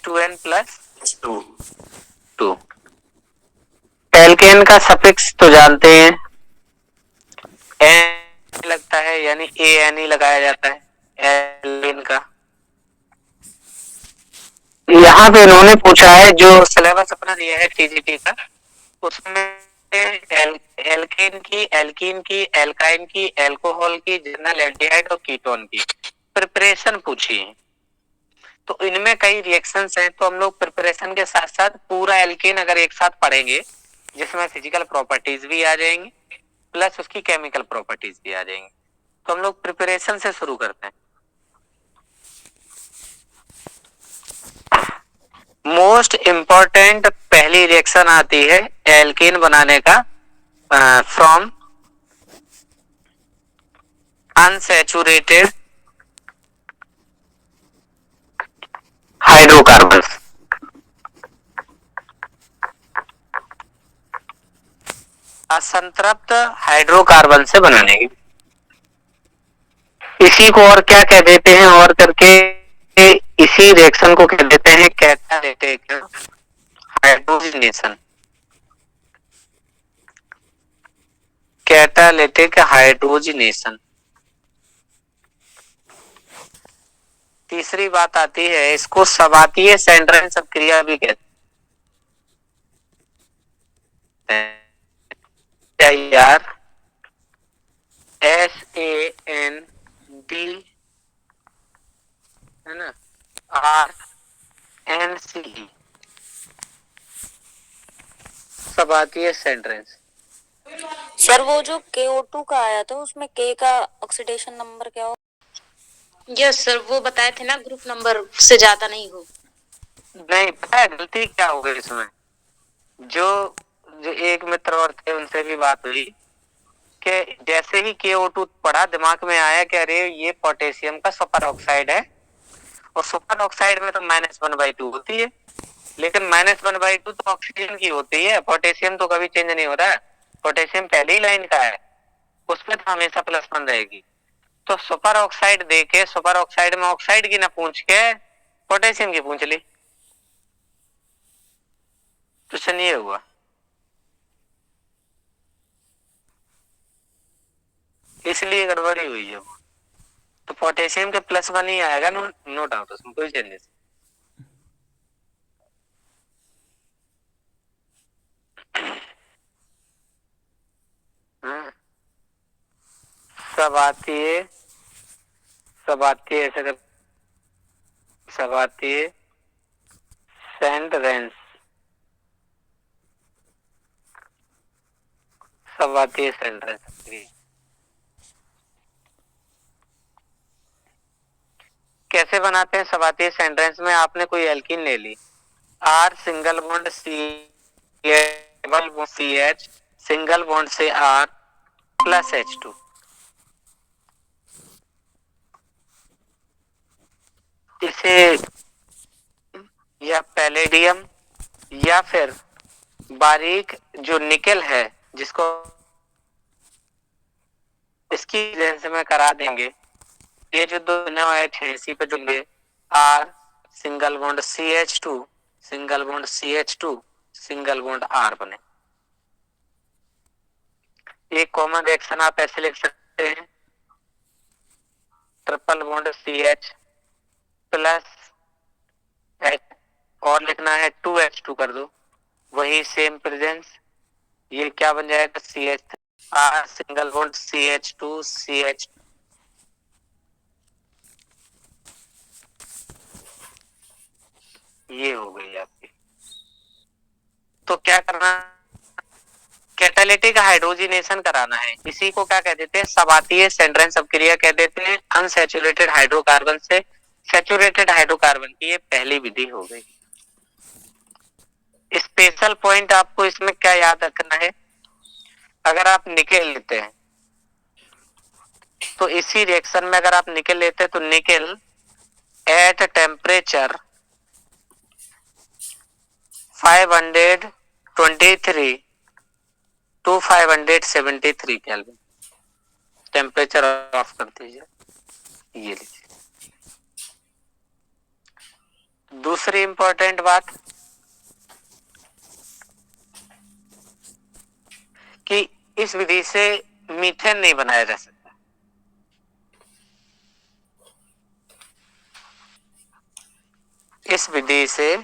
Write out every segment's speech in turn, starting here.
2n plus 2। Alkene का suffix तो जानते हैं, एन लगता है यानी ए एन ही लगाया जाता है एल्केन का। यहाँ पे इन्होंने पूछा है, जो सिलेबस अपना दिया है टीजीटी का, उसमें एल्कीन की, एल्काइन की, एल्कोहल की, जनरल एल्डिहाइड और कीटोन की प्रिपरेशन पूछी है। तो इनमें कई रिएक्शंस हैं, तो हम लोग प्रिपरेशन के साथ साथ पूरा एल्केन अगर एक साथ पढ़ेंगे, जिसमें फिजिकल प्रॉपर्टीज भी आ जाएंगी प्लस उसकी केमिकल प्रॉपर्टीज भी आ जाएंगी। तो हम लोग प्रिपरेशन से शुरू करते हैं। मोस्ट इंपॉर्टेंट पहली रिएक्शन आती है एल्केन बनाने का, फ्रॉम अनसैचुरेटेड हाइड्रोकार्बन। असंतृप्त हाइड्रोकार्बन से बनाने की, इसी को और क्या कह देते हैं, और करके इसी रिएक्शन को कह देते हैं कैटालिटिक हाइड्रोजनेशन। Catalytic hydrogenation. तीसरी बात आती है, इसको सबातीय सेंड्रेन क्रिया भी कहते हैं। यार SAND है ना, RNC सबातीय सेंड्रेन। सर वो जो KO2 का आया था उसमें K का ऑक्सीडेशन नंबर क्या हो? यस सर, वो बताए थे ना, ग्रुप नंबर से ज्यादा नहीं हो। नहीं पता है गलती क्या हो गई इसमें, जो एक मित्र और थे उनसे भी बात हुई कि जैसे ही KO2 पढ़ा, दिमाग में आया कि अरे ये पोटेशियम का सुपर ऑक्साइड है, और सुपर ऑक्साइड में तो -1/2 होती है, लेकिन -1/2 तो ऑक्सीजन की होती है, पोटेशियम तो कभी चेंज नहीं होता है, पोटेशियम पहली लाइन का है, उसमें तो हमेशा +1 रहेगी। तो सुपर ऑक्साइड देके सुपर ऑक्साइड में ऑक्साइड की ना पूछ के पोटेशियम की पूछ ली, क्वेश्चन ये हुआ। इसलिए गड़बड़ी हुई है। तो पोटेशियम के +1 ही आएगा, नो डाउट, उसमें कोई चेंजेस। सबातीय सबातीय ऐसे कर, सबातीय सेंड्रेंस, सबातीय सेंड्रेंस। कैसे बनाते हैं सबातीय सेंड्रेंस में, आपने कोई एल्कीन ले ली, R single bond CH single bond से R प्लस H2, इसे या पैलेडियम या फिर बारीक जो निकेल है, जिसको इसकी लेंस में करा देंगे, ये जो दो है इसी पे जुड़ेंगे, R single bond CH2 single bond CH2 single bond R बने। एक कॉमन रिएक्शन आप ऐसे लिख सकते हैं, triple bond CH plus H, और लिखना है 2H2 कर दो, वही सेम प्रेजेंस, ये क्या बन जाएगा CH, R single bond CH2 CH, ये हो गई आपकी। तो क्या करना, कैटालिटिक हाइड्रोजनेशन कराना है, इसी को क्या कह देते हैं, सबातीय सेंड्रेंस अपक्रिया कह देते हैं, अनसैचुरेटेड हाइड्रोकार्बन से सैचुरेटेड हाइड्रोकार्बन की ये पहली विधि हो गई। स्पेशल पॉइंट आपको इसमें क्या याद रखना है, अगर आप निकेल लेते हैं तो इसी रिएक्शन में अगर आप निकेल लेते हैं तो nickel at temperature 523 to 573 kelvin, temperature off कर दीजिए, ये लीजिए। दूसरी इंपॉर्टेंट बात कि इस विधि से मीथेन नहीं बनाया जा सकता। इस विधि से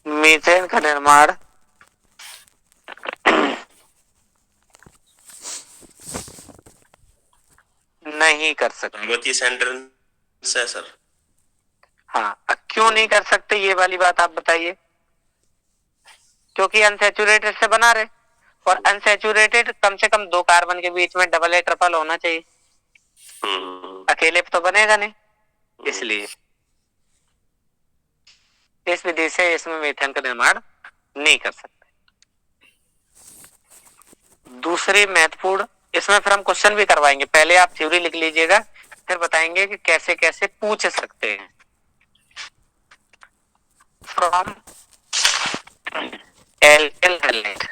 मीथेन का निर्माण नहीं कर सकते। बहुत ही सेंटेंस है सर। हाँ, क्यों नहीं कर सकते ये वाली बात आप बताइए। क्योंकि अनसैचुरेटेड से बना रहे, और अनसैचुरेटेड कम से कम 2 कार्बन के बीच में डबल ए ट्रिपल होना चाहिए, अकेले तो बनेगा नहीं, इसलिए इस विधि से इसमें मीथेन का निर्माण नहीं कर सकते। दूसरी महत्वपूर्ण, इसमें फिर हम क्वेश्चन भी करवाएंगे, पहले आप थ्योरी लिख लीजिएगा, फिर बताएंगे कि कैसे कैसे पूछ सकते हैं। From एल्केल halide,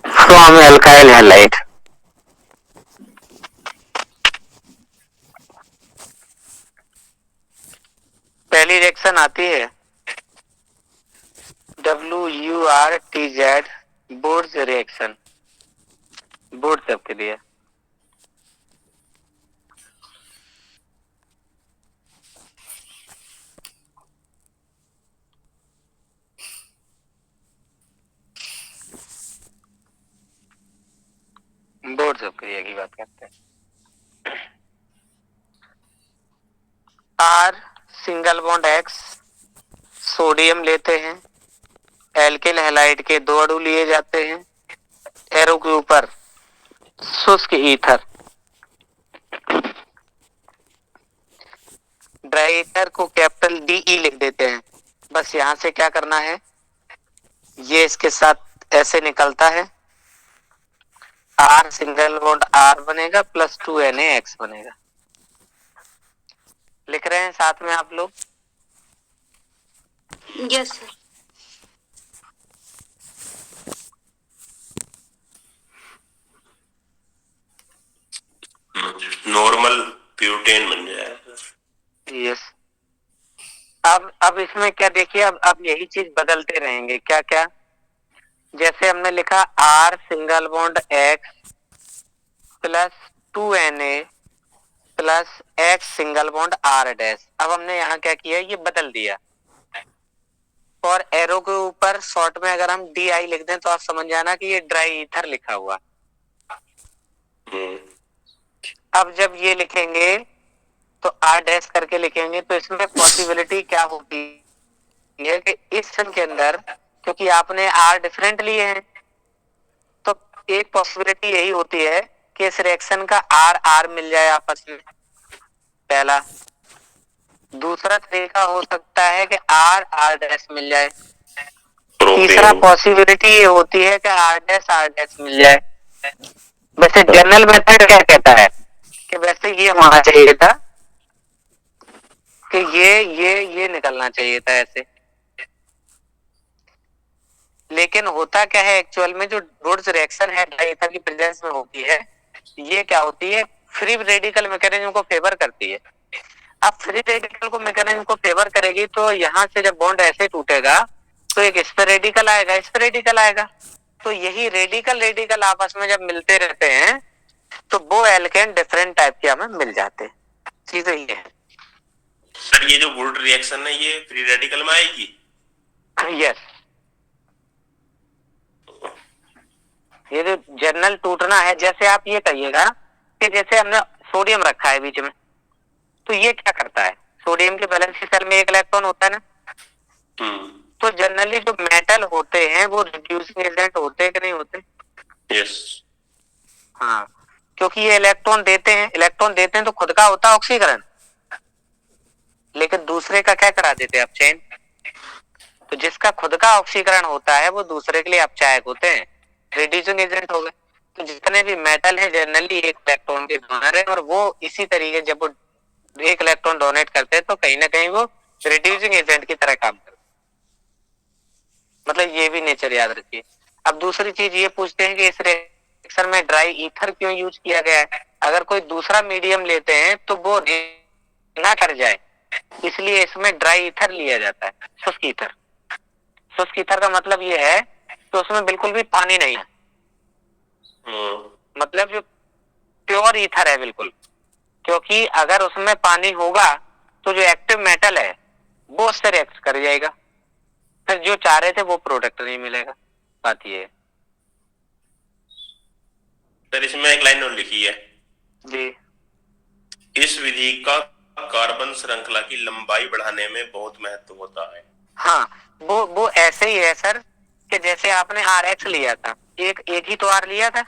from alkyl halide, पहली रिएक्शन आती है WURTZ, बोर्ड्स रिएक्शन, बोर्ड सबके लिए। बोर्ड सब क्रिया की बात करते हैं। R single bond X, sodium लेते हैं, एल्किल हैलाइड के 2 अणु लिए जाते हैं, एरो के ऊपर शुष्क ईथर, ड्राई ईथर को कैपिटल DE लिख देते हैं। बस यहां से क्या करना है, ये इसके साथ ऐसे निकलता है, R सिंगल बॉन्ड R बनेगा प्लस 2NaX बनेगा। लिख रहे हैं साथ में आप लोग? Yes sir. नॉर्मल ब्यूटेन बन जाएगा। यस। अब इसमें क्या देखिए, अब यही चीज बदलते रहेंगे। क्या क्या, जैसे हमने लिखा R single bond X plus 2Na plus X single bond R dash. अब हमने यहाँ क्या किया, ये बदल दिया, और एरो के ऊपर शॉर्ट में अगर हम DI लिख दें तो आप समझ जाना कि ये ड्राई ईथर लिखा हुआ। अब जब ये लिखेंगे तो R डैश करके लिखेंगे, तो इसमें पॉसिबिलिटी क्या होती है कि इस सन के अंदर, क्योंकि आपने R डिफरेंट लिए हैं, तो एक पॉसिबिलिटी यही होती है कि इस रिएक्शन का R मिल जाए आपस में, पहला। दूसरा तरीका हो सकता है कि R डैश मिल जाए। तीसरा पॉसिबिलिटी ये होती है कि R डैश मिल जाए। वैसे जनरल मेथड क्या कहता है कि वैसे ये होना चाहिए था कि ये निकलना चाहिए था ऐसे, लेकिन होता क्या है एक्चुअल में, जो रोड्स रिएक्शन है ड्राई ईथर की प्रेजेंस में होती है, ये क्या होती है, फ्री रेडिकल मैकेनिज्म को फेवर करती है। अब फ्री रेडिकल को मैकेनिज्म को फेवर करेगी, तो यहाँ से जब बॉन्ड ऐसे टूटेगा तो एक इस पे रेडिकल आएगा, इस पे रेडिकल आएगा, तो यही रेडिकल रेडिकल आपस में जब मिलते रहते हैं तो वो एल्केन डिफरेंट टाइप के हमें मिल जाते हैं। चीजें ये है सर, ये जो वुड रिएक्शन है ये फ्री रेडिकल में आएगी? यस। ये जो जर्नल टूटना है, जैसे आप ये कहिएगा कि जैसे हमने सोडियम रखा है बीच में, तो ये क्या करता है, सोडियम के वैलेंसी सेल में 1 इलेक्ट्रॉन होता है ना, तो जनरली जो मेटल होते हैं वो रिड्यूसिंग एजेंट होते हैं कि नहीं होते? यस। हाँ, क्योंकि ये इलेक्ट्रॉन देते हैं तो खुद का होता है ऑक्सीकरण, लेकिन दूसरे का क्या करा देते हैं आप, चेन। तो जिसका खुद का ऑक्सीकरण होता है वो दूसरे के लिए अपचायक होते हैं, रिड्यूसिंग एजेंट हो गए। तो जितने भी मेटल है जनरली 1 इलेक्ट्रॉन के डोनर है, और वो इसी तरीके जब वो 1 इलेक्ट्रॉन डोनेट करते हैं तो कहीं ना कहीं वो रिड्यूसिंग एजेंट की तरह काम करते हैं। मतलब ये भी नेचर याद रखिए। अब दूसरी चीज ये पूछते हैं कि इस रिएक्शन में ड्राई ईथर क्यों यूज किया गया है? अगर कोई दूसरा मीडियम लेते हैं तो वो ना कर जाए, इसलिए इसमें ड्राई ईथर लिया जाता है, शुष्क ईथर। शुष्क ईथर का मतलब ये है कि उसमें बिल्कुल भी पानी नहीं है, मतलब जो प्योर ईथर है बिल्कुल, क्योंकि अगर उसमें पानी होगा तो जो एक्टिव मेटल है वो उससे रिएक्ट कर जाएगा, फिर जो चाह रहे थे वो प्रोडक्ट नहीं मिलेगा। बात ये है। सर इसमें एक लाइन और लिखी है जी, इस विधि का कार्बन श्रृंखला की लंबाई बढ़ाने में बहुत महत्व होता है। हाँ, वो ऐसे ही है सर कि जैसे आपने RX लिया था, एक ही तो R लिया था,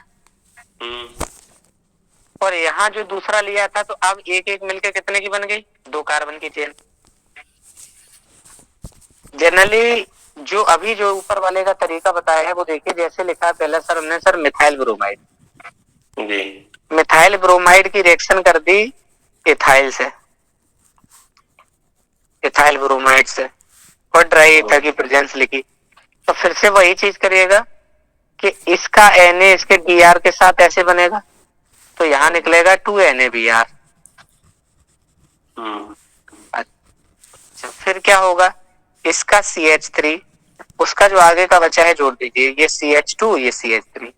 और यहाँ जो दूसरा लिया था तो अब एक एक मिलके कितने की बन गई? 2 कार्बन की चेन। जनरली जो ऊपर वाले का तरीका बताया है वो देखिए, जैसे लिखा है पहला सर हमने सर मिथाइल ब्रोमाइड, जी मिथाइल ब्रोमाइड की रिएक्शन कर दी इथाइल से, इथाइल ब्रोमाइड से, और ड्राई ईथर की प्रेजेंस लिखी, तो फिर से वही चीज करिएगा कि इसका Na इसके Dr के साथ ऐसे बनेगा, तो यहाँ निकलेगा 2NaBr। अच्छा, फिर क्या होगा? इसका CH3, उसका जो आगे का बचा है जोड़ दीजिए, ये CH2, ये CH3।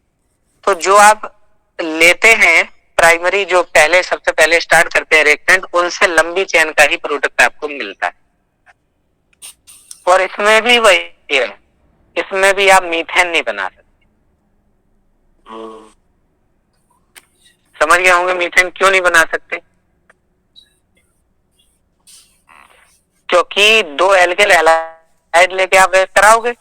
तो जो आप लेते हैं प्राइमरी, जो पहले सबसे पहले स्टार्ट करते हैं रिएक्टेंट, उनसे लंबी चेन का ही प्रोडक्ट आपको मिलता है। और इसमें भी वही है, इसमें भी आप मीथेन नहीं बना सकते। समझ गए होंगे मीथेन क्यों नहीं बना सकते? क्योंकि 2 एल्किल हैलाइड लेके आप रिएक्ट कराओगे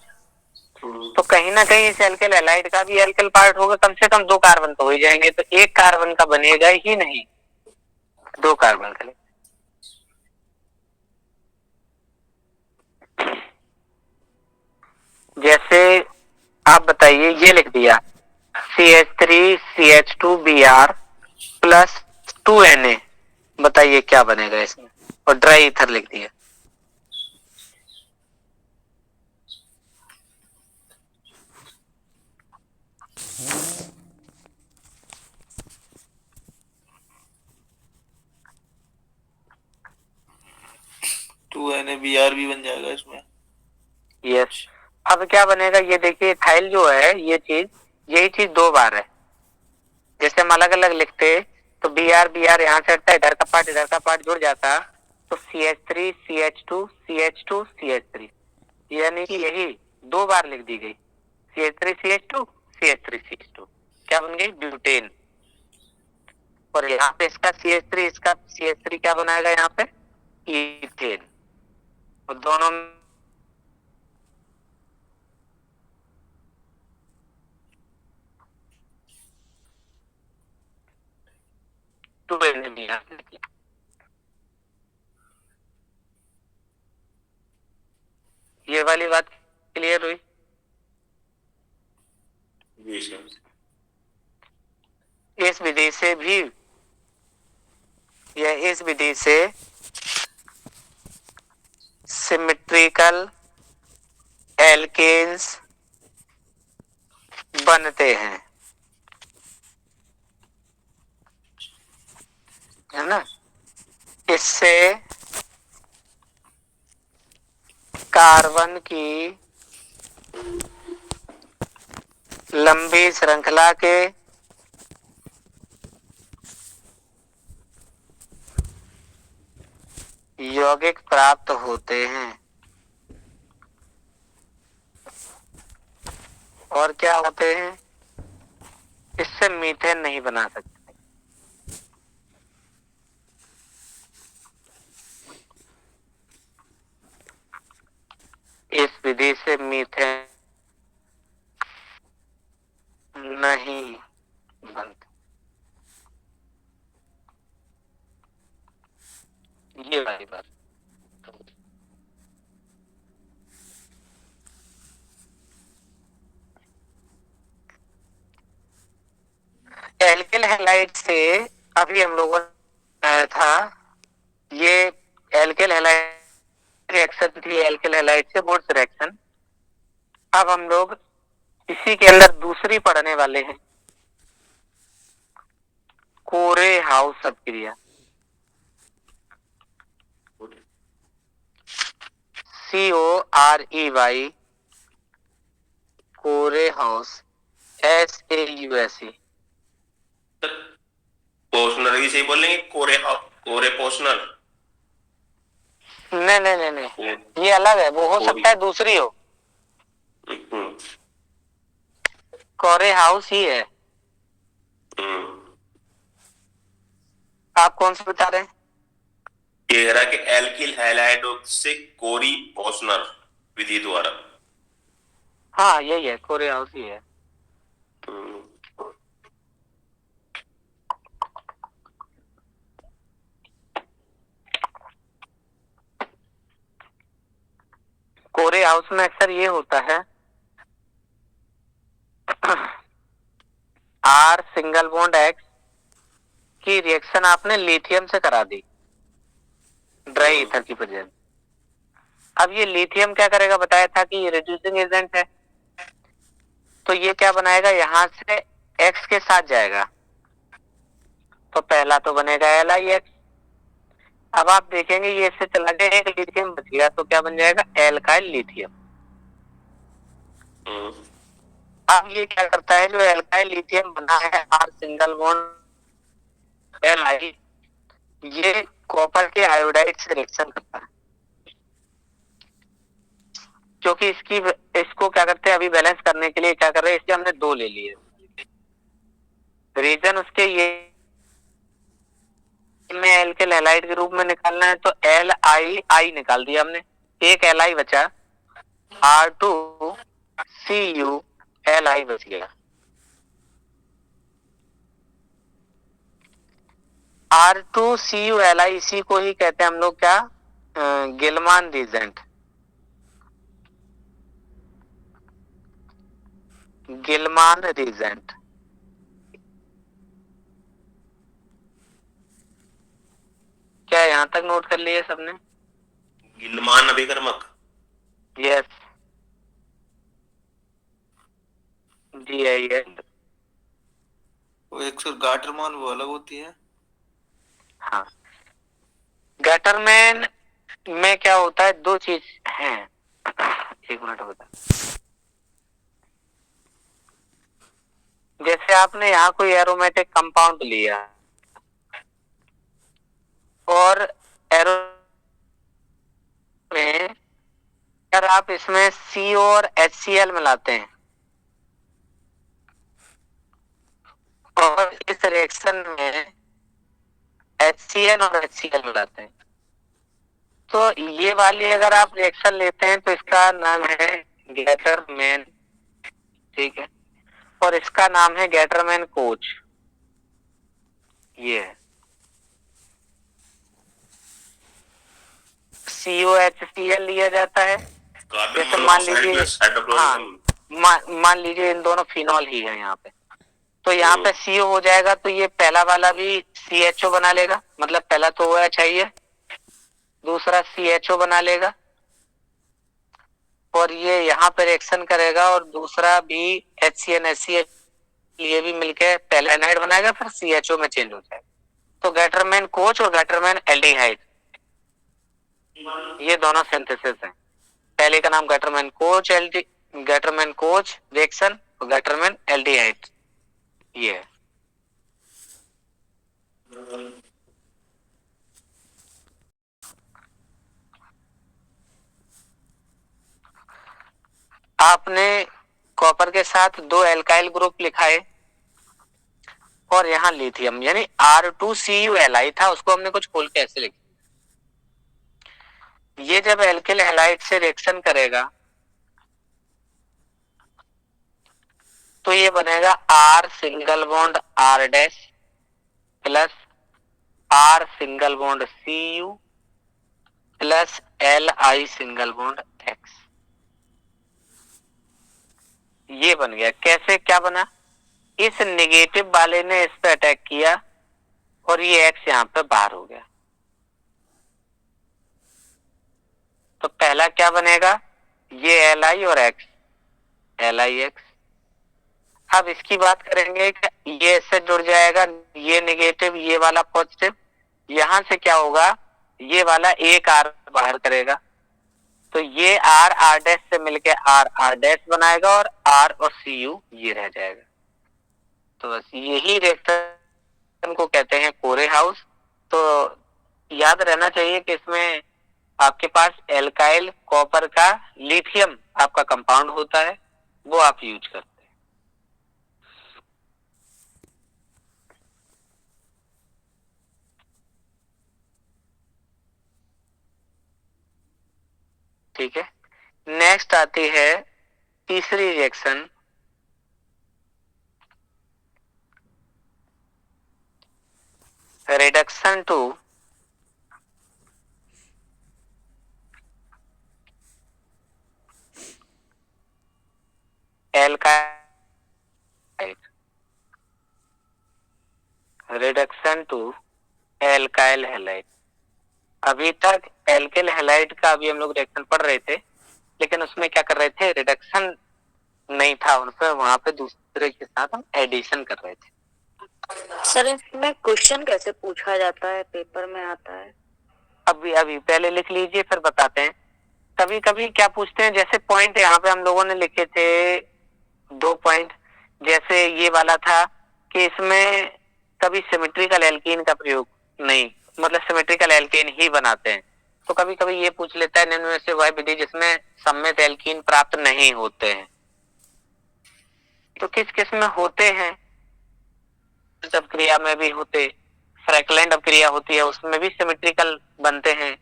तो कहीं ना कहीं इस एल्किल हैलाइड का भी एल्किल पार्ट होगा, कम से कम 2 कार्बन तो हो ही जाएंगे, तो 1 कार्बन का बनेगा ही नहीं, 2 कार्बन का। जैसे आप बताइए, ये लिख दिया CH3 CH2Br प्लस 2Na, बताइए क्या बनेगा इसमें, और ड्राई ईथर लिख दिया। NaBr भी बन जाएगा इसमें। यस, अब क्या बनेगा ये देखिए, इथाइल जो है ये चीज, यही चीज 2 बार है। जैसे हम अलग अलग लिखते तो Br यहाँ से हटता है, इधर का पार्ट जुड़ जाता, तो CH3 CH2 CH2 CH3, यानी कि यही 2 बार लिख दी गई, CH3 CH2 CH3 CH2, क्या बन गई? ब्यूटेन। और यहाँ पे इसका CH3 इसका CH3 क्या बनाएगा यहाँ पे? ईथेन। और दोनों ये वाली बात क्लियर हुई? जी सर। इस विधि से भी, या इस विधि से सिमेट्रिकल एल्केन्स बनते हैं, है ना? इससे कार्बन की लंबी श्रृंखला के यौगिक प्राप्त होते हैं। और क्या होते हैं? इससे मीथेन नहीं बना सकते। इस विधि से मीथेन नहीं बनता। ये वाली बात। एल्किल हैलाइड से अभी हम लोगों ने आया था, ये एल्किल हैलाइड रिएक्शन थी, एल्किल हैलाइड से वुड्स रिएक्शन। अब हम लोग इसी के अंदर दूसरी पढ़ने वाले हैं, हाउस अभिक्रिया, COREY, कोरे हाउस, SAUSE। पोषनल भी सही बोलेंगे, कोरे पोषनल। नहीं नहीं नहीं नहीं, ये अलग है, वो हो सकता है दूसरी हो। कोरे हाउस ही है। आप कौन सा बता रहे हैं? ये कह रहा कि एल्किल हैलाइड से कोरी पोषनल विधि द्वारा। हाँ यही है, कोरे हाउस ही है। कोरे हाउस में अक्सर ये होता है, R सिंगल बॉन्ड X की रिएक्शन आपने लिथियम से करा दी ड्राई ईथर की प्रेजेंस। अब ये लिथियम क्या करेगा, बताया था कि ये रिड्यूसिंग एजेंट है, तो ये क्या बनाएगा, यहां से X के साथ जाएगा, तो पहला तो बनेगा LiX। अब आप देखेंगे ये इससे चला गया, एक लिथियम बच गया, तो क्या बन जाएगा, एल्काइल लिथियम। अब ये क्या करता है, जो एल्काइल लिथियम बना है R सिंगल बॉन्ड Li, ये कॉपर के आयोडाइड से रिएक्शन करता है, क्योंकि इसको क्या करते हैं, अभी बैलेंस करने के लिए क्या कर रहे हैं, इसलिए हमने 2 ले लिए। रीजन उसके ये में एल्किल हैलाइड के रूप में निकालना है, तो Li निकाल दिया हमने, एक Li बचा, R2CU Li बच गया। R2CU Li, इसी को ही कहते हैं हम लोग क्या, गिलमान रीजेंट। गिलमान रीजेंट क्या यहां तक नोट कर लिए सबने? गिलमान अभिकर्मक। Yes, GIL। वो एक सौ गाटरमान वो अलग होती है। हाँ, गटरमैन में क्या होता है, 2 चीज हैं। एक मिनट बता, जैसे आपने यहाँ कोई एरोमेटिक कंपाउंड लिया और एरो में अगर आप इसमें CO और HCl मिलाते हैं और इस रिएक्शन में HCl और HCl मिलाते हैं, तो ये वाली अगर आप रिएक्शन लेते हैं तो इसका नाम है गैटरमैन, ठीक है, और इसका नाम है गैटरमैन कोच। ये है COHCl लिया जाता है, जैसे मान लीजिए, हाँ मान लीजिए इन दोनों फिनॉल ही है यहाँ पे, तो यहाँ पे CO हो जाएगा, तो ये पहला वाला भी CHO बना लेगा, मतलब पहला तो OH चाहिए, दूसरा CHO बना लेगा, और ये यहाँ पे रिएक्शन करेगा और दूसरा भी HCN ये भी मिलके पहले एनाइड बनाएगा, फिर CHO में चेंज हो जाएगा। तो गैटरमैन कोच और गैटरमैन एल्डिहाइड, ये दोनों सिंथेसिस हैं। पहले का नाम गैटरमैन कोच रिएक्शन और गैटरमैन एल्डिहाइड, ये है। आपने कॉपर के साथ 2 एल्काइल ग्रुप लिखा है और यहाँ लिथियम, यानी R2CU Li था, उसको हमने कुछ खोल के ऐसे लिखा। ये जब एल्किल हैलाइड से रिएक्शन करेगा तो ये बनेगा R single bond R dash plus R single bond CU plus Li single bond X। ये बन गया। कैसे, क्या बना, इस नेगेटिव वाले ने इस पे अटैक किया और ये X यहां पे बाहर हो गया, तो पहला क्या बनेगा, ये Li और X, LiX। अब इसकी बात करेंगे कि ये इससे जुड़ जाएगा, ये नेगेटिव, ये वाला पॉजिटिव, यहां से क्या होगा, ये वाला एक आर बाहर करेगा, तो ये आर आर डैश से मिलके आर आर डैश बनाएगा और आर और सी यू ये रह जाएगा। तो बस यही रिएक्शन को कहते हैं कोरे हाउस। तो याद रहना चाहिए कि इसमें आपके पास एल्काइल कॉपर का लिथियम आपका कंपाउंड होता है, वो आप यूज करते हैं। ठीक है, नेक्स्ट आती है तीसरी reaction, reduction to alkyl, reduction to alkyl halide. अभी तक एल्किल हैलाइड का अभी हम लोग रिएक्शन पढ़ रहे थे, लेकिन उसमें क्या कर रहे थे, रिडक्शन नहीं था उनपे, वहां पे दूसरे के साथ हम एडिशन कर रहे थे। सर इसमें क्वेश्चन कैसे पूछा जाता है, पेपर में आता है? अभी अभी पहले लिख लीजिए फिर बताते हैं। कभी कभी क्या पूछते हैं, जैसे पॉइंट यहाँ पे हम लोगों ने लिखे थे 2 पॉइंट, जैसे ये वाला था कि इसमें कभी सिमेट्रिकल एल्कीन का प्रयोग नहीं, मतलब सिमेट्रिकल एल्कीन ही बनाते हैं। तो कभी कभी ये पूछ लेता है निम्न में से वह विधि जिसमें सममित एल्कीन प्राप्त नहीं होते हैं। तो किस किस में होते हैं, जब क्रिया में भी होते, फ्रैकलैंड क्रिया होती है उसमें भी सिमेट्रिकल बनते हैं।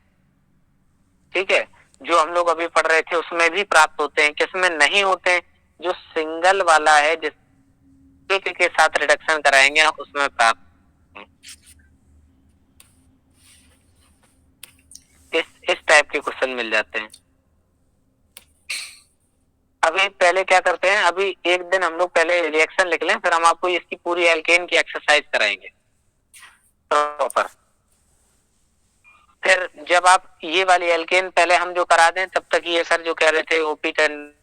ठीक है, जो हम लोग अभी पढ़ रहे थे उसमें भी प्राप्त होते हैं। किसमें नहीं होते हैं, जो सिंगल वाला है, जिस एक के साथ रिडक्शन कराएंगे उसमें प्राप्त हैं। इस टाइप के क्वेश्चन मिल जाते हैं। अभी पहले क्या करते हैं, अभी एक दिन हम लोग पहले रिएक्शन लिख लें, फिर हम आपको इसकी पूरी एल्केन की एक्सरसाइज कराएंगे प्रॉपर। फिर जब आप ये वाली एल्केन पहले हम जो करा दें, तब तक ये सर जो कह रहे थे ओपी 10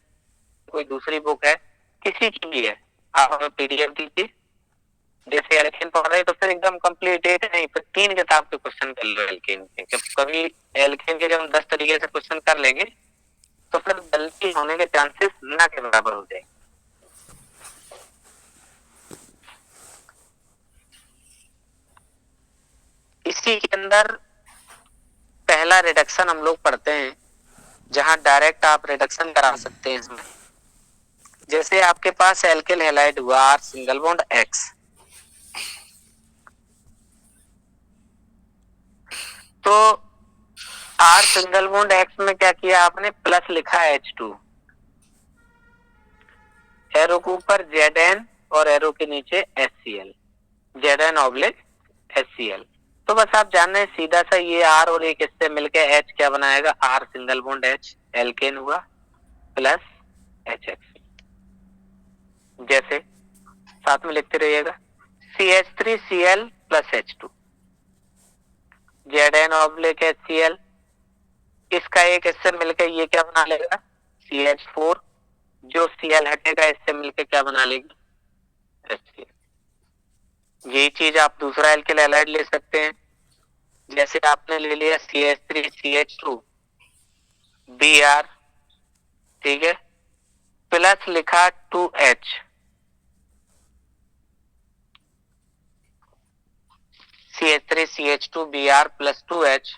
कोई दूसरी बुक है, किसी की भी है, आप हमें पीडीएफ दीजिए। जैसे एल्केन पढ़ रहे तो फिर एकदम कंप्लीट एक नहीं, फिर 3 किताब के क्वेश्चन कर लो एल्केन के। कभी एल्केन के जब हम 10 तरीके से क्वेश्चन कर लेंगे तो फिर गलती होने के चांसेस ना के बराबर हो जाएंगे। इसी के अंदर पहला रिडक्शन हम लोग पढ़ते हैं, जहां डायरेक्ट आप रिडक्शन करा सकते हैं इसमें। जैसे आपके पास एल्किल हैलाइड हुआ आर सिंगल बॉन्ड एक्स, तो आर सिंगल बॉन्ड एक्स में क्या किया आपने, प्लस लिखा H2, एरो के ऊपर Zn और एरो के नीचे HCl, Zn ऑब्लिक HCl। तो बस आप जान रहे हैं सीधा सा ये आर और एक इससे मिलके H क्या बनाएगा, R single bond H alkane हुआ प्लस HX। जैसे साथ में लिखते रहिएगा CH3Cl plus H2, Zn oblique HCl, इसका एक इससे मिलकर ये क्या बना लेगा CH4, जो Cl हटेगा इससे मिलकर क्या बना लेगी HCl। यही चीज आप दूसरा एल्किल हैलाइड ले सकते हैं, जैसे आपने ले लिया CH3CH2 Br, ठीक है, प्लस लिखा 2H, CH3CH2 Br plus 2H,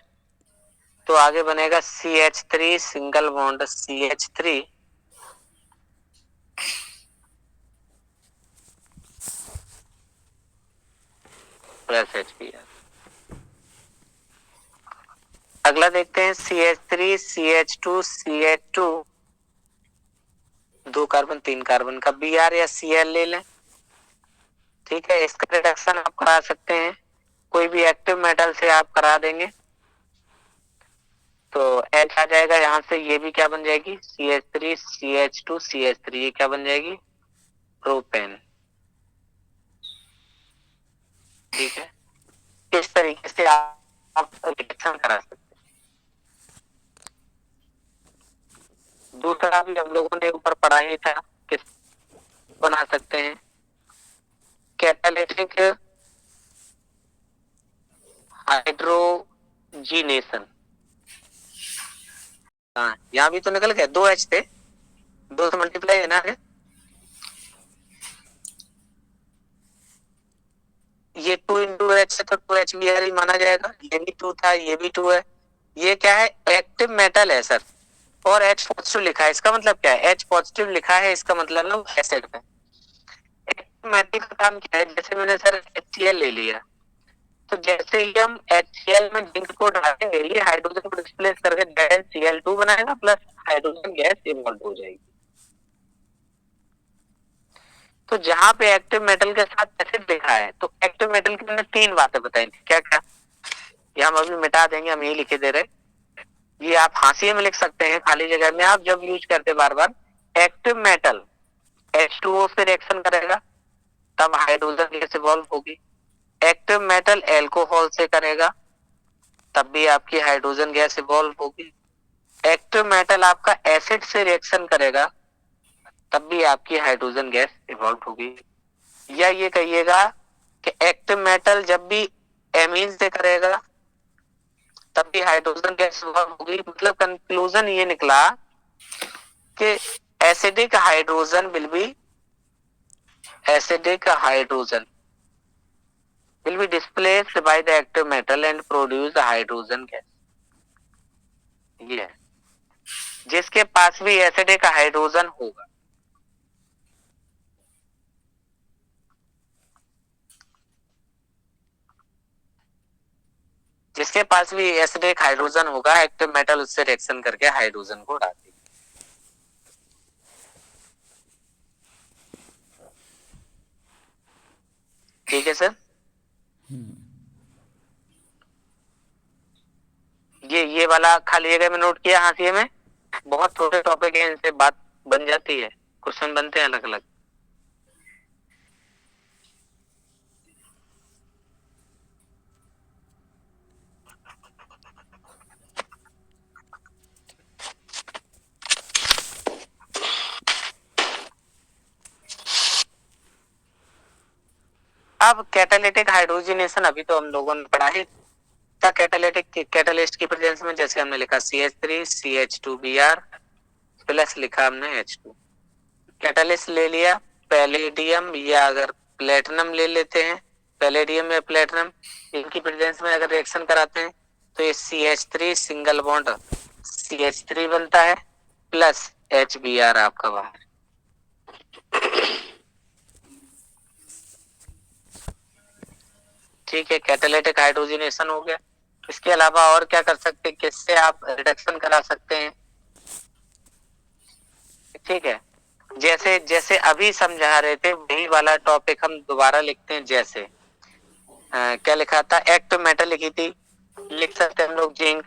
तो आगे बनेगा CH3 single bond CH3 plus HBr। अगला देखते हैं CH3 CH2 CH2, 2 carbon 3 carbon का Br या Cl ले लें। ठीक है, इसका रिडक्शन आप करा सकते हैं, कोई भी एक्टिव मेटल से आप करा देंगे तो H आ जाएगा, यहाँ से ये भी क्या बन जाएगी CH3 CH2 CH3, ये क्या बन जाएगी प्रोपेन। ठीक है, इस तरीके से आप रिएक्शन करा सकते हैं। दूसरा भी हम लोगों ने ऊपर पढ़ा ही था, बना सकते हैं, कैटालिटिक हाइड्रोजीनेशन। हाँ, यहाँ भी तो निकल गया, 2 H थे, 2 से मल्टीप्लाई है ना, ये 2 इंटू एच है तो 2 HBr ही माना जाएगा। ये भी 2 था, ये भी 2 है। ये क्या है, एक्टिव मेटल है सर, और H पॉजिटिव लिखा है, इसका मतलब क्या है, H पॉजिटिव लिखा है, इसका मतलब ना एसिड है। एक्टिव मेटल का काम क्या है, जैसे मैंने सर HCl ले लिया, तो जैसे ही हम HCl में जिंक को डालेंगे, ये हाइड्रोजन को डिस्प्लेस करके Cl2 बनाएगा, प्लस हाइड्रोजन गैस इवॉल्व हो जाएगी। तो जहां पे एक्टिव मेटल के साथ एसिड लिखा है, तो एक्टिव मेटल की मैंने 3 बातें बताई थी, क्या क्या, ये हम अभी मिटा देंगे, हम यही लिखे दे रहे। ये आप हाशिए में लिख सकते हैं खाली जगह में, आप जब यूज करते बार बार, एक्टिव मेटल H2O से रिएक्शन करेगा, तब हाइड्रोजन गैस इवॉल्व होगी। एक्टिव मेटल एल्कोहल से करेगा, तब भी आपकी हाइड्रोजन गैस इवॉल्व होगी। एक्टिव मेटल आपका एसिड से रिएक्शन करेगा, तब भी आपकी हाइड्रोजन गैस इवॉल्व होगी। या ये कहिएगा कि एक्टिव मेटल जब भी एमीन से करेगा, तब भी हाइड्रोजन गैस इवॉल्व होगी। मतलब कंक्लूजन ये निकला कि acidic hydrogen will be displaced by the active metal and produce hydrogen gas. ये है, जिसके पास भी एसिडिक हाइड्रोजन होगा, जिसके पास भी एसिडिक हाइड्रोजन होगा, एक्टिव मेटल उससे रिएक्शन करके हाइड्रोजन को उड़ा देगी। ठीक है सर, ये वाला खाली जगह में नोट किया हाशिए में। बहुत छोटे टॉपिक है, इनसे बात बन जाती है, क्वेश्चन बनते हैं अलग अलग। अब कैटालिटिक हाइड्रोजनेशन अभी तो हम लोगों ने पढ़ा ही था। कैटालिस्ट की प्रेजेंस में जैसे हमने लिखा CH3 CH2Br प्लस लिखा हमने H2। कैटालिस्ट ले लिया पैलेडियम या अगर प्लेटिनम ले लेते हैं, पैलेडियम या प्लेटिनम, इनकी प्रेजेंस में अगर रिएक्शन कराते हैं तो ये CH3 सिंगल बॉन्ड CH3 बनता है, प्लस HBr आपका बाहर। ठीक है, कैटालिटिक हाइड्रोजनेशन हो गया। इसके अलावा और क्या कर सकते हैं, किससे आप रिडक्शन करा सकते हैं। ठीक है, जैसे जैसे अभी समझा रहे थे वही वाला टॉपिक हम दोबारा लिखते हैं। जैसे क्या लिखा था, एक्टिव मेटल लिखी थी, लिख सकते हैं हम लोग जिंक,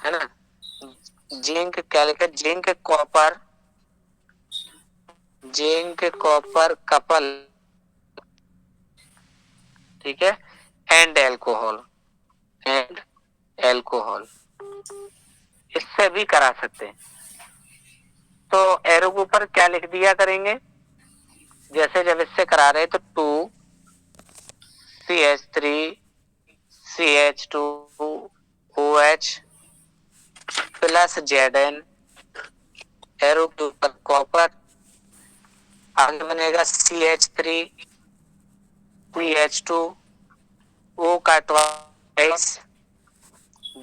है ना, जिंक क्या लिखा, जिंक कॉपर कपल, ठीक है, एंड एल्कोहल इससे भी करा सकते हैं। तो एरो के ऊपर क्या लिख दिया करेंगे, जैसे जब इससे करा रहे तो 2CH3 CH2OH plus Zn, arrow के ऊपर कॉपर, आगे बनेगा CH3 CH2 O का ट्वाइस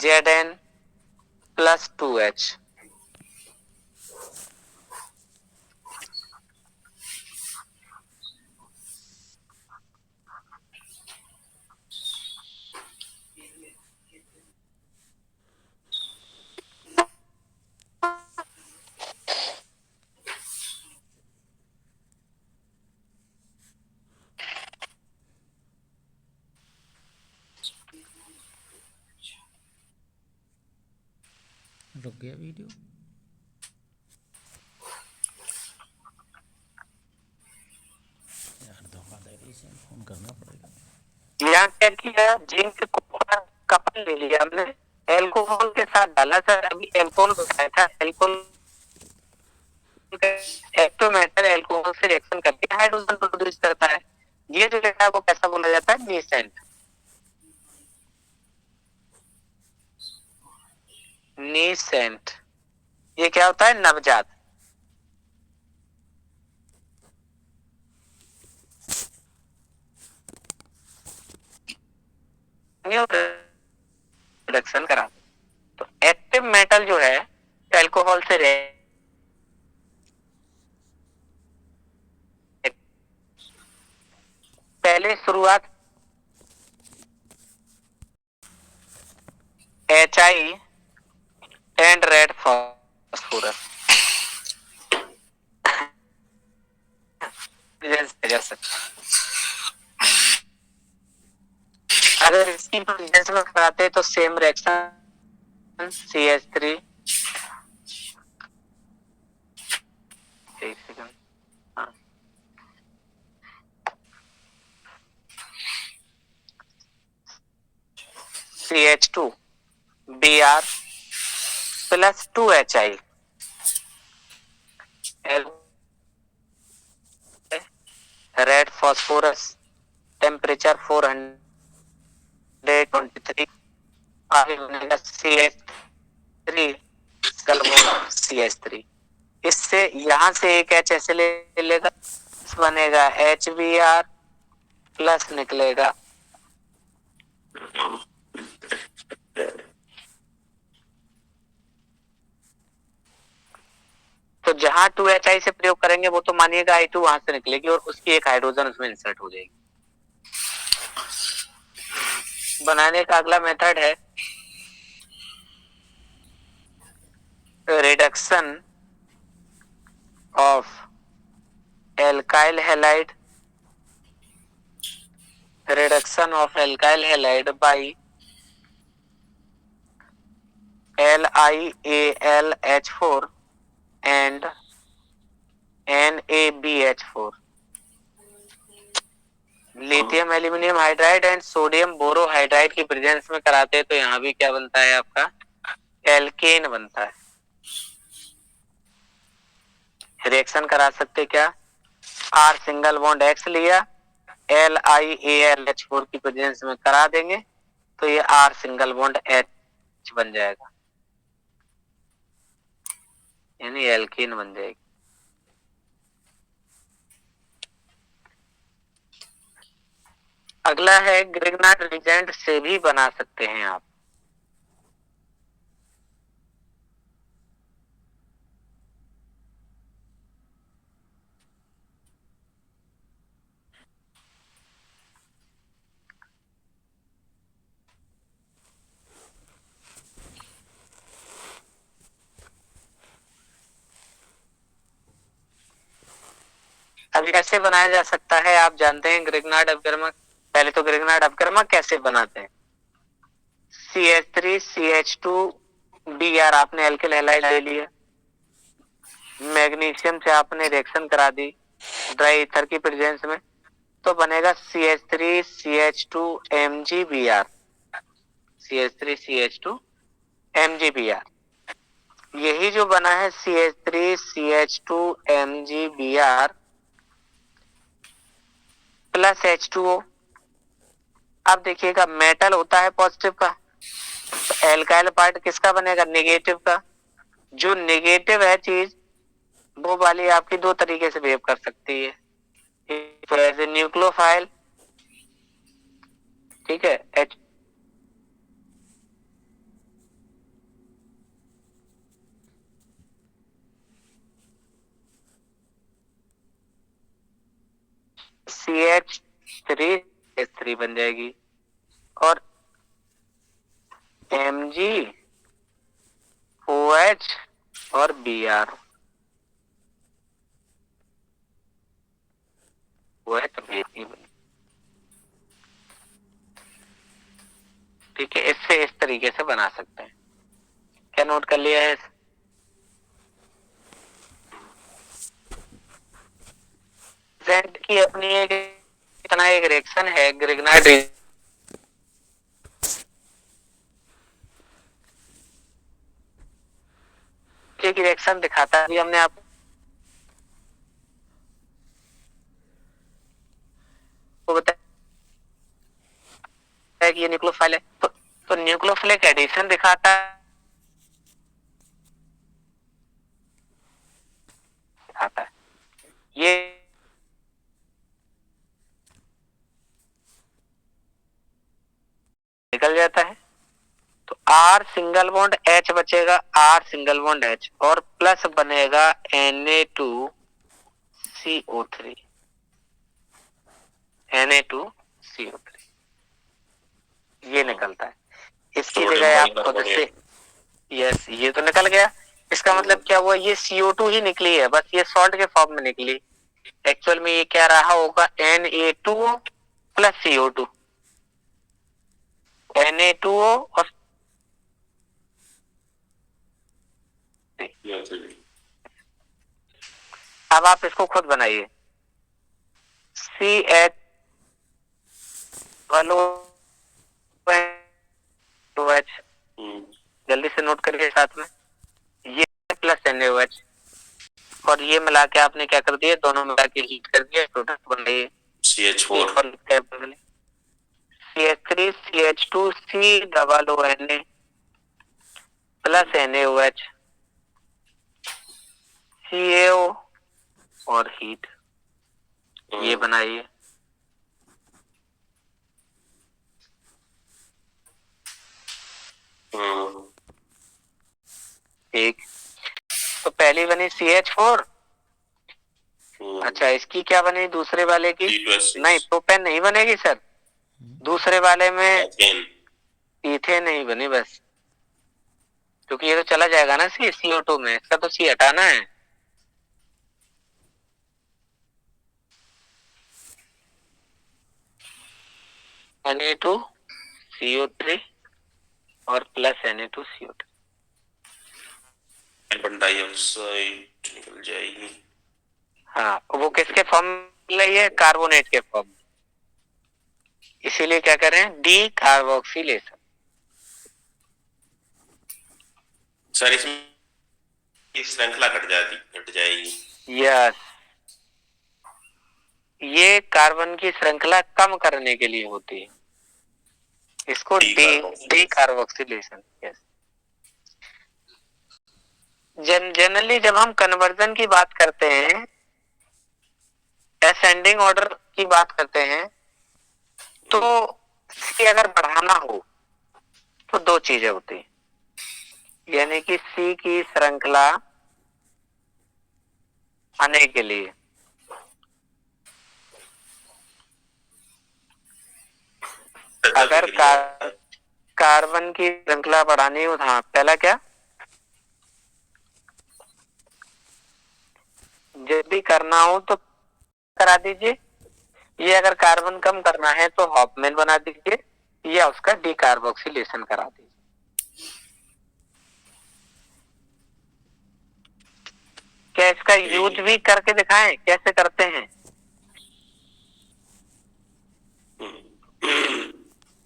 Zn प्लस 2H। रुक गया वीडियो। यार धोखाधड़ी से फोन करना पड़ेगा। यहाँ क्या किया, जिंक कॉपर कपल ले लिया हमने, एल्कोहल के साथ डाला सर, अभी एल्कोहल बताया था, एल्कोहल एक्टोमेटर एल्कोहल से रिएक्शन करके हाइड्रोजन प्रोड्यूस करता है। ये जो लिखा है वो कैसा बोला जाता है? नीसेंट। नीसेंट ये क्या होता है? नवजात। प्रोडक्शन करा। तो एक्टिव मेटल जो है एल्कोहल से पहले शुरुआत HI एंड रेड फॉस्फोरस अगर इसकी प्रेजेंस में कराते तो सेम रिएक्शन CH3 एक second CH2 Br plus 2HI red phosphorus temperature 423 आगे बनेगा CH3 CH3। इससे यहां से एक H ऐसे ले लेगा, बनेगा HBr प्लस निकलेगा तो जहां 2HI से प्रयोग करेंगे वो तो मानिएगा I2 वहां से निकलेगी और उसकी एक हाइड्रोजन उसमें इंसर्ट हो जाएगी। बनाने का अगला मेथड है reduction of alkyl halide by LiAlH4 and NaBH4 lithium aluminium hydride and sodium borohydride की प्रेजेंस में कराते हैं तो यहाँ भी क्या बनता है आपका? एल्केन बनता है। रिएक्शन करा सकते क्या? R सिंगल बॉन्ड X लिया, LiAlH4 की प्रेजेंस में करा देंगे तो ये R सिंगल बॉन्ड H बन जाएगा, यानी एल्केन बन जाएगी। अगला है ग्रिग्नार्ड रिजेंट से भी बना सकते हैं आप। अब कैसे बनाया जा सकता है आप जानते हैं? ग्रिग्नार्ड अपवर्तक। पहले तो ग्रिग्नार्ड अपवर्तक कैसे बनाते हैं? CH3 CH2 Br आपने एल्किल हैलाइड ले लिया, मैग्नीशियम से आपने रिएक्शन करा दी ड्राई ईथर की प्रेजेंस में तो बनेगा CH3 CH2 MgBr CH3 CH2 MgBr। यही जो बना है CH3 CH2 MgBr plus H2O। अब देखिएगा मेटल होता है पॉजिटिव का, तो एल्काइल पार्ट किसका बनेगा? नेगेटिव का। जो नेगेटिव है चीज वो वाली आपकी दो तरीके से बिहेव कर सकती है, एज ए न्यूक्लियोफाइल, ठीक है, CH3 बन जाएगी और MgOH और Br ठीक है। इससे इस तरीके से बना सकते हैं। क्या नोट कर लिया है? जेड की अपनी एक इतना एक रिएक्शन है ग्रिग्नार्ड की रिएक्शन दिखाता है। हमने आप बताया कि ये न्यूक्लियोफाइल है, तो न्यूक्लियोफिलिक एडिशन दिखाता है ये निकल जाता है, तो R सिंगल बॉन्ड H बचेगा, R सिंगल बॉन्ड H और प्लस बनेगा Na2CO3 Na2CO3 ये निकलता है। इसकी जगह आप खुद से यस ये तो निकल गया। इसका मतलब क्या हुआ, ये CO2 ही निकली है, बस ये सॉल्ट के फॉर्म में निकली। एक्चुअल में ये क्या रहा होगा, Na2O प्लस CO2 Na2O और अब आप इसको खुद बनाइए, CH जल्दी से नोट करिए साथ में, ये प्लस NaOH और ये मिला के आपने क्या कर दिया, दोनों मिला के हीट कर दिया, प्रोडक्ट बन गई CH4 CH3 CH2 COONA plus NaOH CaO और हीट ये बनाइए। एक तो पहली बनी CH4, अच्छा इसकी क्या बनी दूसरे वाले की, नहीं प्रोपेन नहीं बनेगी सर, दूसरे वाले में इथेन नहीं बनी बस, क्योंकि ये तो चला जाएगा ना CO2 में, इसका तो C हटाना है। Na2CO3 और प्लस Na2CO3 कार्बन डाइऑक्साइड निकल जाएगी। हाँ वो किसके फॉर्म में है, कार्बोनेट के फॉर्म में, इसीलिए क्या करें डी कार्बोक्सिलेशन। सर इसमें श्रृंखला घट जाएगी। यस ये कार्बन की श्रृंखला कम करने के लिए होती है, इसको डी कार्बोक्सिलेशन। यस जनरली जब हम कन्वर्जन की बात करते हैं, असेंडिंग ऑर्डर की बात करते हैं, तो C अगर बढ़ाना हो तो दो चीजें होती हैं, यानी कि C की श्रृंखला आने के लिए अगर कार्बन की श्रृंखला बढ़ानी हो, हाँ पहला क्या, जब भी करना हो तो करा दीजिए, ये अगर कार्बन कम करना है तो हॉफमैन बना दीजिए या उसका डीकार्बोक्सिलेशन करा दीजिए। क्या इसका यूज भी करके दिखाएं कैसे करते हैं?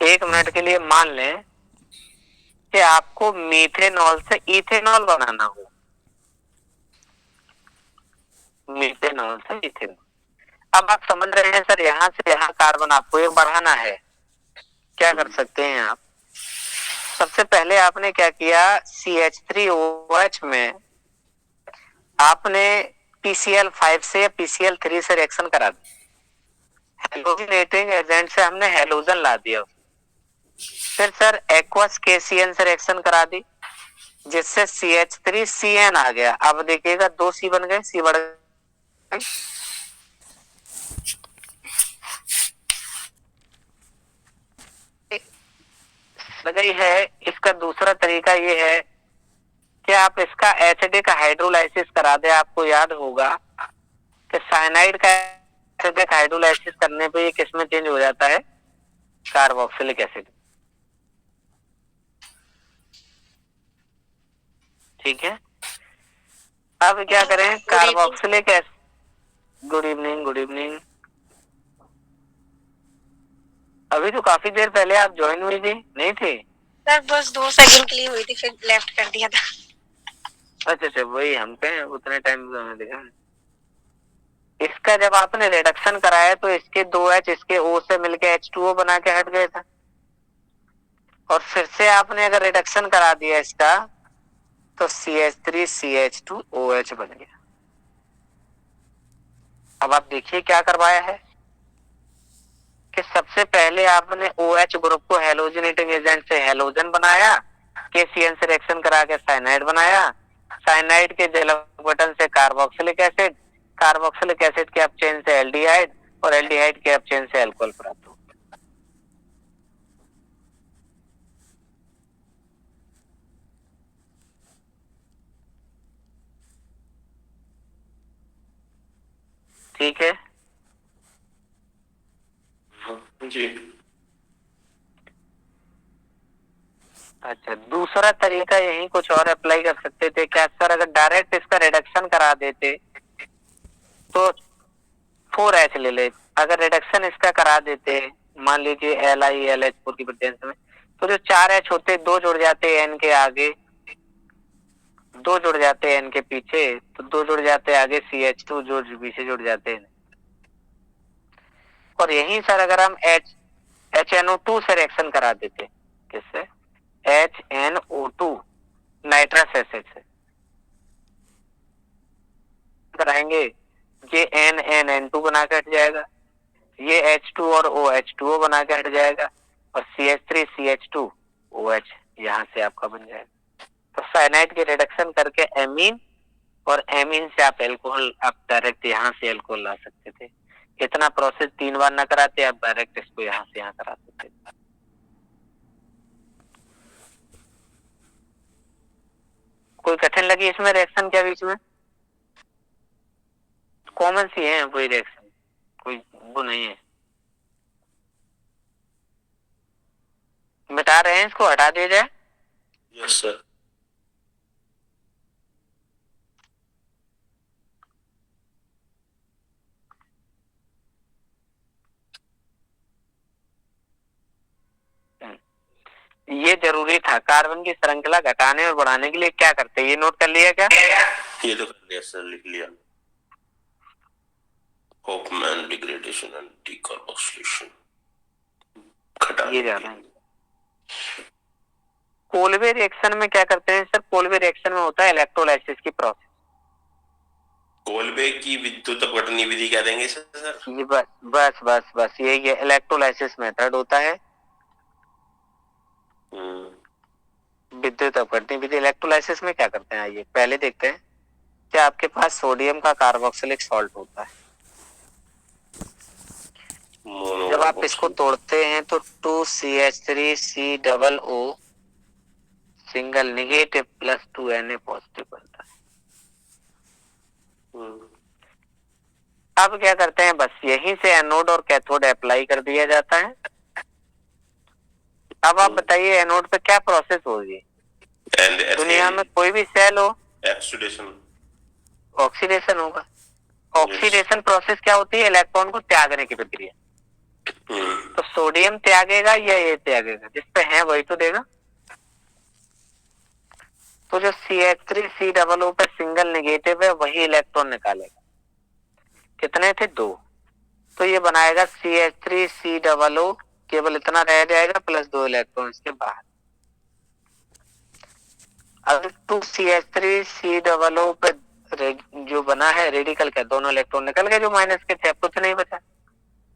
1 मिनट के लिए मान लें कि आपको मीथेनॉल से इथेनॉल बनाना हो, मीथेनॉल से इथेनॉल। अब आप समझ रहे हैं सर, यहां से यहां कार्बन आपको एक बढ़ाना है, क्या कर सकते हैं आप, सबसे पहले आपने क्या किया, CH3OH में आपने PCl5 से या PCl3 से रिएक्शन करा दी, हेलोजिनेटिंग एजेंट से हमने हेलोजन ला दिया, फिर सर एक्वस KCN से रिएक्शन करा दी जिससे CH3CN आ गया। अब देखिएगा 2 C बन गए, C बढ़ गए। गई है। इसका दूसरा तरीका ये है कि आप इसका एसिडिक हाइड्रोलाइसिस करा दे। आपको याद होगा कि साइनाइड का एसिडिक हाइड्रोलाइसिस करने पे ये किसमें चेंज हो जाता है, कार्बोक्सिलिक एसिड। ठीक है, अब क्या करें, carboxylic acid. Good evening, good evening. अभी तो काफी देर पहले आप ज्वाइन हुई थी, नहीं थी सर? बस 2 सेकंड के लिए हुई थी, फिर लेफ्ट कर दिया था। अच्छा, वही हम पे उतने टाइम में देखा। इसका जब आपने रिडक्शन कराया तो इसके 2H इसके O से मिलके H2O बना के हट गए थे, और फिर से आपने अगर रिडक्शन करा दिया इसका तो CH3CH2OH बन गया। अब आप देखिए क्या करवाया है कि सबसे पहले आपने OH ग्रुप को हैलोजनेटिंग एजेंट से हैलोजन बनाया, KCN से रिएक्शन करा के साइनाइड बनाया, साइनाइड के जल अपघटन से कार्बोक्सिलिक एसिड, कार्बोक्सिलिक एसिड के अपचयन से एल्डिहाइड, और एल्डिहाइड के अपचयन से अल्कोहल प्राप्त हो। ठीक है जी। अच्छा, दूसरा तरीका यही कुछ और अप्लाई कर सकते थे क्या सर? अगर डायरेक्ट इसका रिडक्शन करा देते तो 4H ले ले, अगर रिडक्शन इसका करा देते मान लीजिए LiLH4 की प्रेजेंस में, तो जो 4H होते 2 जुड़ जाते N के आगे, 2 जुड़ जाते N के पीछे, तो 2 जुड़ जाते आगे CH2 जो पीछे जुड़ जाते हैं। और यही सर अगर हम HNO2 से रिएक्शन करा देते, किससे? HNO2 नाइट्रस एसिड से कराएंगे, ये NNN2 बना के हट जाएगा, ये H2 और OH2O बना के हट जाएगा, और CH3CH2OH यहां से आपका बन जाएगा। तो साइनाइड के रिडक्शन करके एमीन, और एमीन से आप एल्कोहल, आप डायरेक्ट यहां से एल्कोहल ला सकते थे। इतना प्रोसेस 3 बार ना कराते, आप डायरेक्ट इसको यहां से यहां करा सकते थे। कोई कठिन लगी इसमें रिएक्शन क्या बीच में? कॉमन सी है वही रिएक्शन, कोई वो नहीं है। मिटा रहे हैं, इसको हटा दिया जाए। Yes sir. ये जरूरी था, कार्बन की श्रृंखला घटाने और बढ़ाने के लिए क्या करते हैं, ये नोट कर लिया क्या? ये तो कर लिया सर, लिख लिया। होफमैन डिग्रेडेशन एंड डीकार्बोक्सिलेशन ये जाना है। कोलवे रिएक्शन में क्या करते हैं सर? कोलवे रिएक्शन में होता है इलेक्ट्रोलाइसिस की प्रोसेस। कोलबे की विद्युत अपघटन विधि क्या देंगे सर? ये बस यही है, इलेक्ट्रोलाइसिस मेथड होता है विद्युत अपघटन विधि। इलेक्ट्रोलाइसिस में क्या करते हैं, आइए पहले देखते हैं। क्या आपके पास सोडियम का कार्बोक्सिलिक सॉल्ट होता है, जब आप इसको तोड़ते हैं तो 2CH3COO single negative plus 2Na positive बनता है। अब क्या करते हैं, बस यहीं से एनोड और कैथोड अप्लाई कर दिया जाता है। अब आप बताइए एनोड पे क्या प्रोसेस होगी? दुनिया में कोई भी सेल हो, ऑक्सीडेशन होगा। ऑक्सीडेशन प्रोसेस क्या होती है? इलेक्ट्रॉन को त्यागने की प्रक्रिया। तो सोडियम त्यागेगा या ये त्यागेगा? जिस पे है वही तो देगा। तो जो CH3COO पे सिंगल नेगेटिव है वही इलेक्ट्रॉन निकालेगा। कितने थे? 2। तो ये बनाएगा CH3COO, केवल इतना रह जाएगा प्लस 2 इलेक्ट्रॉन इसके बाहर। अगर 2CH3COO पे जो बना है रेडिकल का, दोनों इलेक्ट्रॉन निकल गए जो माइनस के थे, अब कुछ नहीं बचा।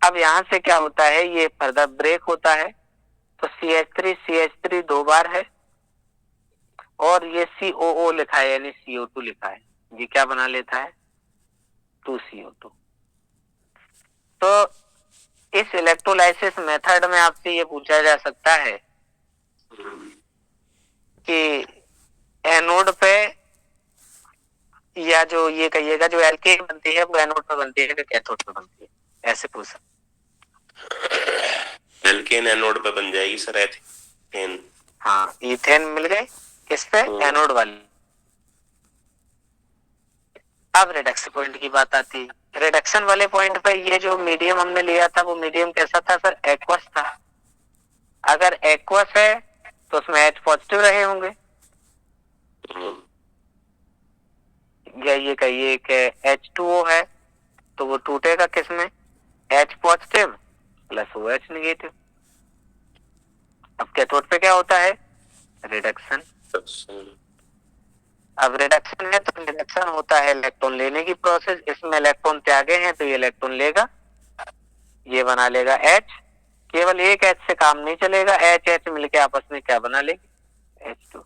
अब यहां से क्या होता है, ये फर्दर ब्रेक होता है, तो CH3 2 बार है, और ये COO लिखा है यानी CO2 लिखा है, ये क्या बना लेता है? 2CO2। तो इस इलेक्ट्रोलाइसिस मेथड में आपसे ये पूछा जा सकता है कि एनोड पे, या जो ये कहिएगा जो एल्केन बनती है वो एनोड पे बनती है कि कैथोड पे बनती है, ऐसे पूछ सकते। एल्केन एनोड पे बन जाएगी सर, एथेन। हाँ, इथेन मिल गए किस पे? एनोड वाली। अब रिडक्शन पॉइंट की बात आती है। रिडक्शन वाले पॉइंट पे ये जो मीडियम हमने लिया था वो मीडियम कैसा था सर? एक्वस था। अगर एक्वस है तो उसमें H पॉजिटिव रहे होंगे, या ये कहिए कि H2O है तो वो टूटेगा किसमें, H positive plus OH negative. अब कैथोड पे क्या होता है, रिडक्शन। अब रिडक्शन है तो रिडक्शन होता है इलेक्ट्रॉन लेने की प्रोसेस, इसमें इलेक्ट्रॉन त्यागे हैं तो ये इलेक्ट्रॉन लेगा, ये बना लेगा H। केवल एक H से काम नहीं चलेगा, H मिलके आपस में क्या बना लेगी, H2।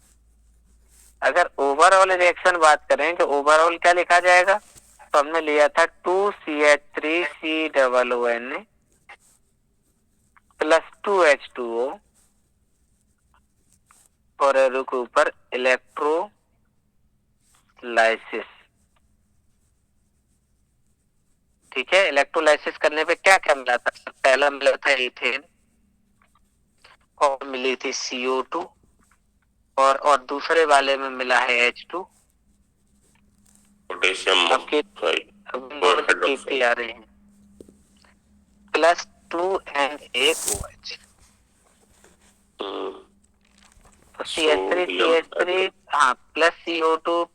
अगर ओवरऑल रिएक्शन बात करें तो ओवरऑल क्या लिखा जाएगा, तो हमने लिया था 2CH3COONA प्लस 2H2O और एरो के ऊपर इलेक्ट्रोलाइसिस। ठीक है, इलेक्ट्रोलाइसिस करने पे क्या क्या मिला था, पहला मिला था इथेन और मिली थी CO2 और दूसरे वाले में मिला है H2। पोटेशियम अब कीमती आ रहे हैं प्लस 2NaOH। तो CH3 हाँ प्लस CO2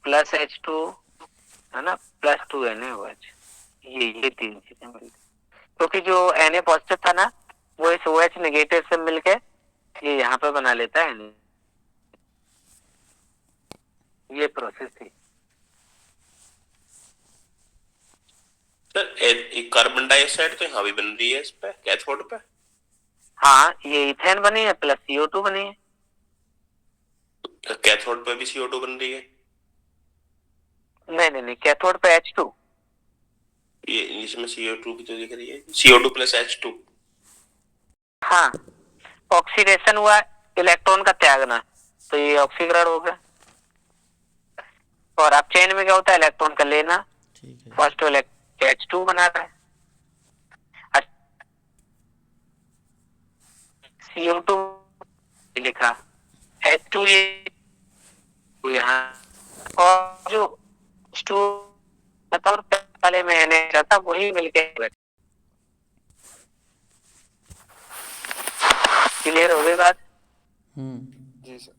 प्लस H2 है ना, प्लस 2NaOH। ये तीन चीजें मिलती, क्योंकि जो Na पॉजिटिव था ना वो इस OH नेगेटिव से मिलके ये यहाँ पे बना लेता है, ये प्रोसेस थी। सर एक कार्बन डाइऑक्साइड तो यहाँ भी बन रही है इस पे कैथोड पे। हाँ ये इथेन बनी है प्लस CO2 बनी है। कैथोड पे भी CO2 बन रही है। नहीं, कैथोड पे H2। ये इसमें CO2 की तो दिख रही है, CO2 प्लस H2। हाँ ऑक्सीडेशन हुआ, इलेक्ट्रॉन का त्यागना, तो ये ऑक्सीकरण हो गया। और अब चेन में क्या होता है, इलेक्ट्रॉन का लेना, ठीक है। फर्स्ट H2 बनाता है, CO2 लिखा, H2 ये यहाँ, और जो H2 पहले में मैंने था वही मिलके क्लियर हो गई बात। जी सर।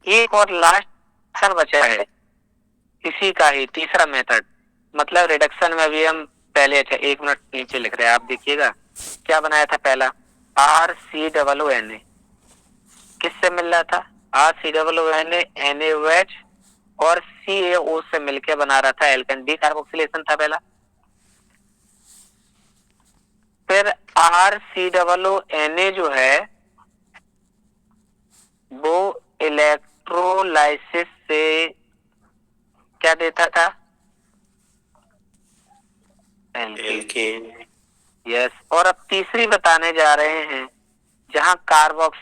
एक और लास्ट बचा है इसी का ही तीसरा मेथड, मतलब रिडक्शन में भी हम पहले, अच्छा एक मिनट नीचे लिख रहे हैं आप देखिएगा, क्या बनाया था पहला RCOONA, किससे मिल रहा था, RCOONA NaOH और CaO से मिलके बना रहा था एल्केन, डी कार्बोक्सिलेशन था पहला। फिर RCOONA जो है वो इलेक्ट्रोलाइसिस से क्या देता था, एल्केन। यस। और अब तीसरी बताने जा रहे हैं जहां कार्बोक्स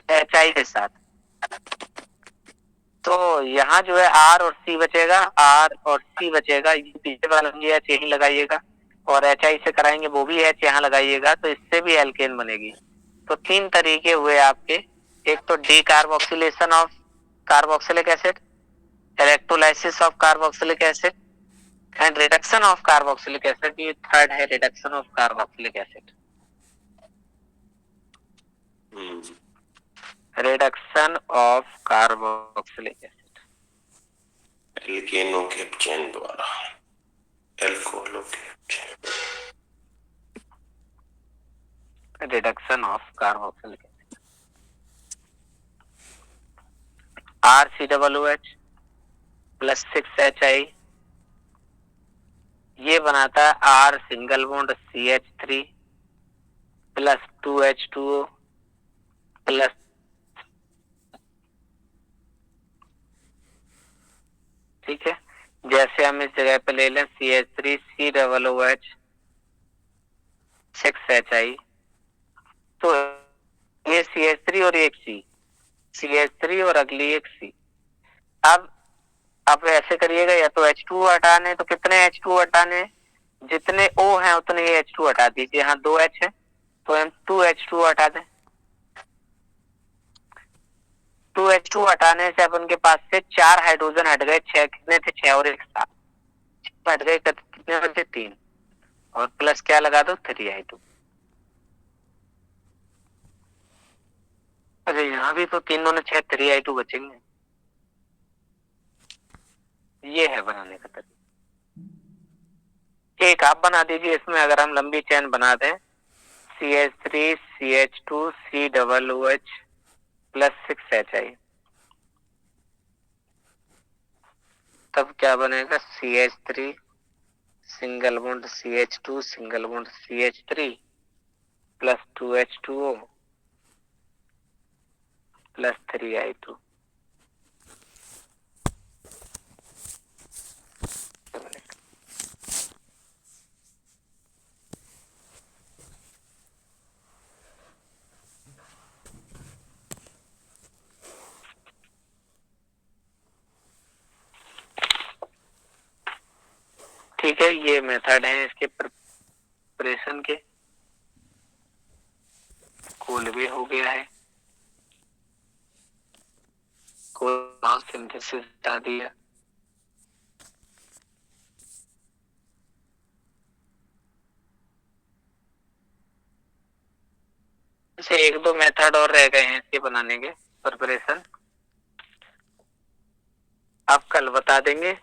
HI के साथ, तो यहाँ जो है R और C बचेगा, R और C बचेगा, ये पीछे वाला भी H यही लगाइएगा, और HI से कराएंगे वो भी H यहाँ लगाइएगा, तो इससे भी एल्केन बनेगी। तो तीन तरीके हुए आपके, एक तो decarboxylation of carboxylic acid, electrolysis of carboxylic acid and reduction of carboxylic acid, ये थर्ड है reduction of carboxylic acid. Reduction of carboxylic acid एल्केनों के चेन द्वारा, एल्कोहलों के reduction of carboxylic acid, RCOOH plus 6HI, ये बनाता है R single bond CH3 plus 2H2O plus, ठीक है। जैसे हम इस जगह पे ले लें CH3COOH 6HI, तो ये CH3 और एक CH3 और अगली एक C। अब ऐसे करिएगा, या तो H2 हटाने, तो कितने H2 हटाने, जितने O हैं उतने ही H2 हटा दीजिए। यहाँ 2H है तो हम 2H2 हटा दें। 2H2 हटाने से अपन के पास से 4 हाइड्रोजन हट गए, 6 कितने थे, 6 और 1 7 हट गए, कितने बचे 3, और प्लस क्या लगा दो 3I2। अरे यहाँ भी तो 3 और 6 3I2 बचेंगे। ये है बनाने का तरीका। एक आप बना दीजिए, इसमें अगर हम लंबी चेन बना दें CH3 CH2 COOH plus 6HI, तब क्या बनेगा? CH3 single bond CH2 single bond CH3 plus 2H2O plus 3I2। ठीक है, ये मेथड है इसके प्रिपरेशन के। कूल भी हो गया है, कूल सिंथेसिस हटा दिया। से 1-2 मेथड और रह गए हैं इसके बनाने के प्रिपरेशन, आप कल बता देंगे।